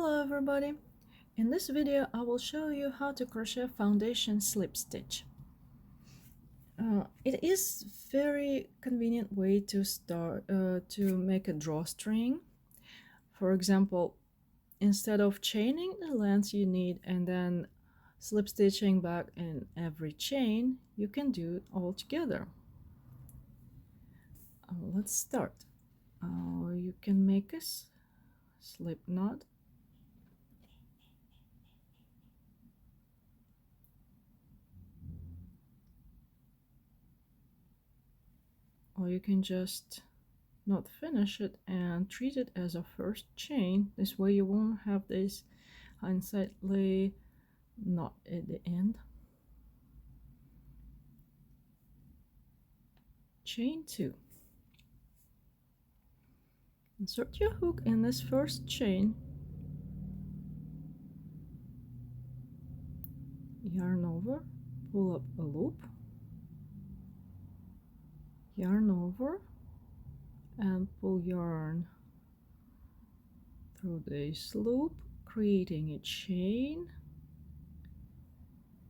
Hello everybody! In this video I will show you how to crochet foundation slip stitch. It is very convenient way to start to make a drawstring. For example, instead of chaining the length you need and then slip stitching back in every chain, you can do it all together. Let's start. You can make a slip knot. Or you can just not finish it and treat it as a first chain. This way you won't have this unsightly knot at the end. Chain 2. Insert your hook in this first chain, yarn over, pull up a loop, yarn over, and pull yarn through this loop, creating a chain.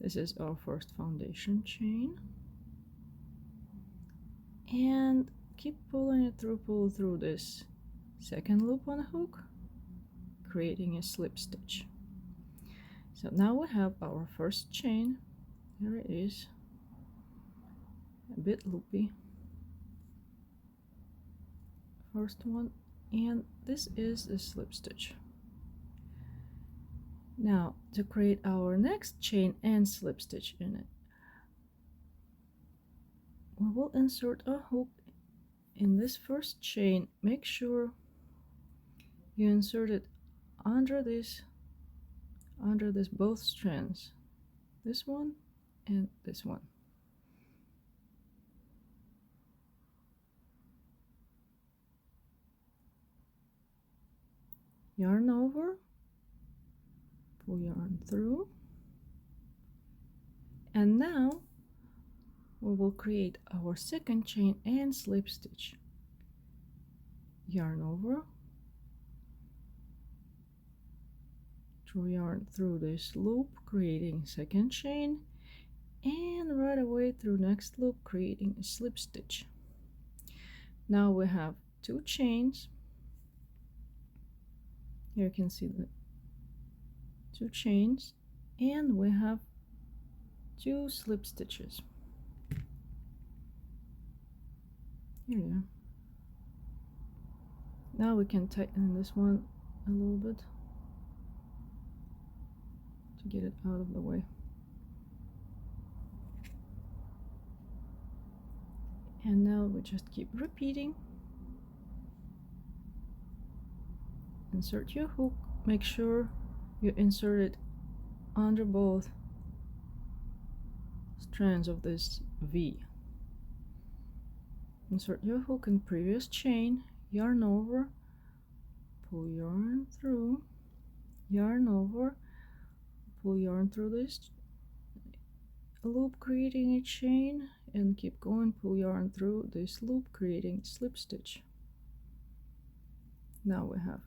This is our first foundation chain, and keep pulling it through, pull through this second loop on a hook, creating a slip stitch. So now we have our first chain. There it is, a bit loopy, first one, and this is the slip stitch. Now to create our next chain and slip stitch in it, we will insert a hook in this first chain. Make sure you insert it under this both strands, this one and this one. Yarn over, pull yarn through, and now we will create our second chain and slip stitch. Yarn over, draw yarn through this loop, creating second chain, and right away through next loop, creating a slip stitch. Now we have two chains. Here you can see the two chains, and we have two slip stitches. Here you go. Now we can tighten this one a little bit to get it out of the way. And now we just keep repeating. Insert your hook, make sure you insert it under both strands of this V. Insert your hook in previous chain, yarn over, pull yarn through, yarn over, pull yarn through this loop, creating a chain, and keep going, pull yarn through this loop, creating a slip stitch. Now we have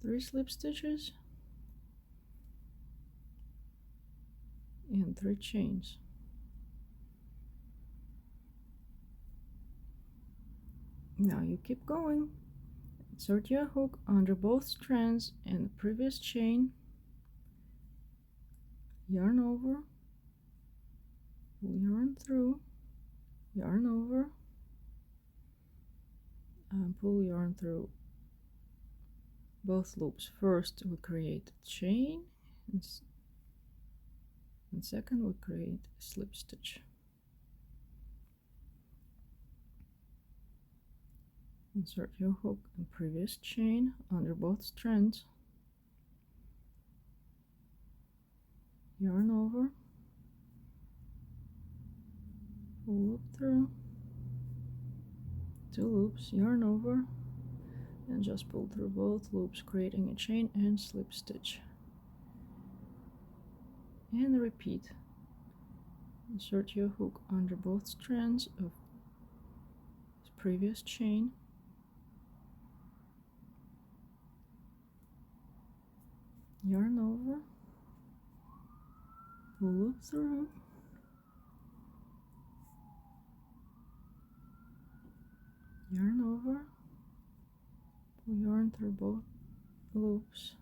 3 slip stitches and 3 chains. Now you keep going. Insert your hook under both strands in the previous chain, yarn over, pull yarn through, yarn over, and pull yarn through both loops. First we create a chain, and second we create a slip stitch. Insert your hook in previous chain under both strands, yarn over, pull loop through, 2 loops, yarn over, and just pull through both loops, creating a chain and slip stitch. And repeat. Insert your hook under both strands of this previous chain, pull it through, yarn over, pull yarn through both loops.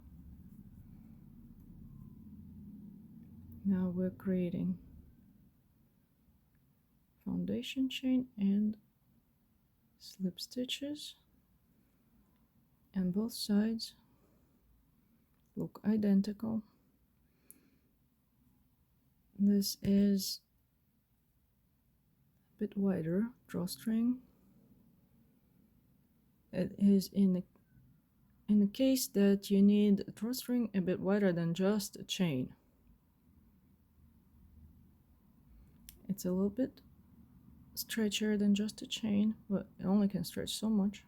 Now we're creating foundation chain and slip stitches, and both sides look identical. This is a bit wider drawstring. It is in the case that you need a drawstring a bit wider than just a chain. It's a little bit stretchier than just a chain, but it only can stretch so much.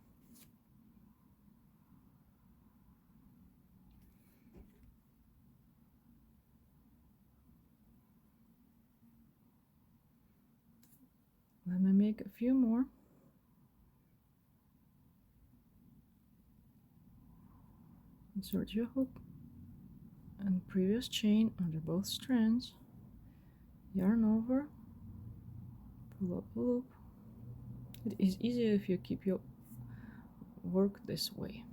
Let me make a few more. Insert your hook and previous chain under both strands, yarn over, pull up a loop. It is easier if you keep your work this way.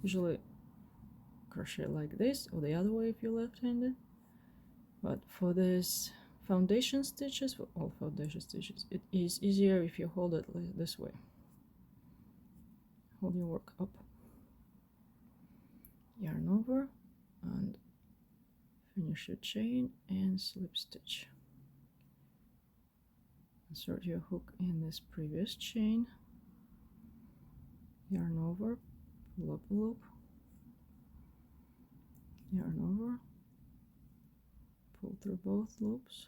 Usually crochet like this or the other way if you're left-handed, but for this foundation stitches, for all foundation stitches, it is easier if you hold it this way. Hold your work up, yarn over, and finish your chain and slip stitch. Insert your hook in this previous chain, yarn over, pull up a loop, yarn over, pull through both loops.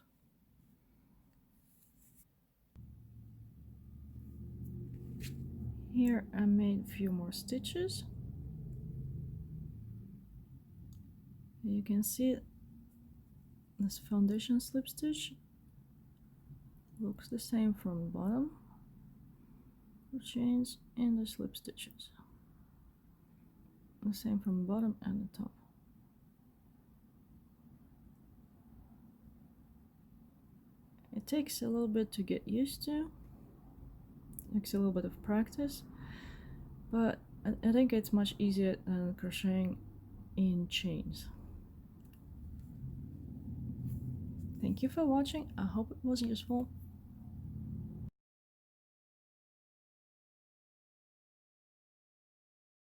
Here I made a few more stitches. You can see this foundation slip stitch looks the same from the bottom, the chains and the slip stitches, the same from the bottom and the top. It takes a little bit to get used to, takes a little bit of practice, but I think it's much easier than crocheting in chains. Thank you for watching. I hope it was useful.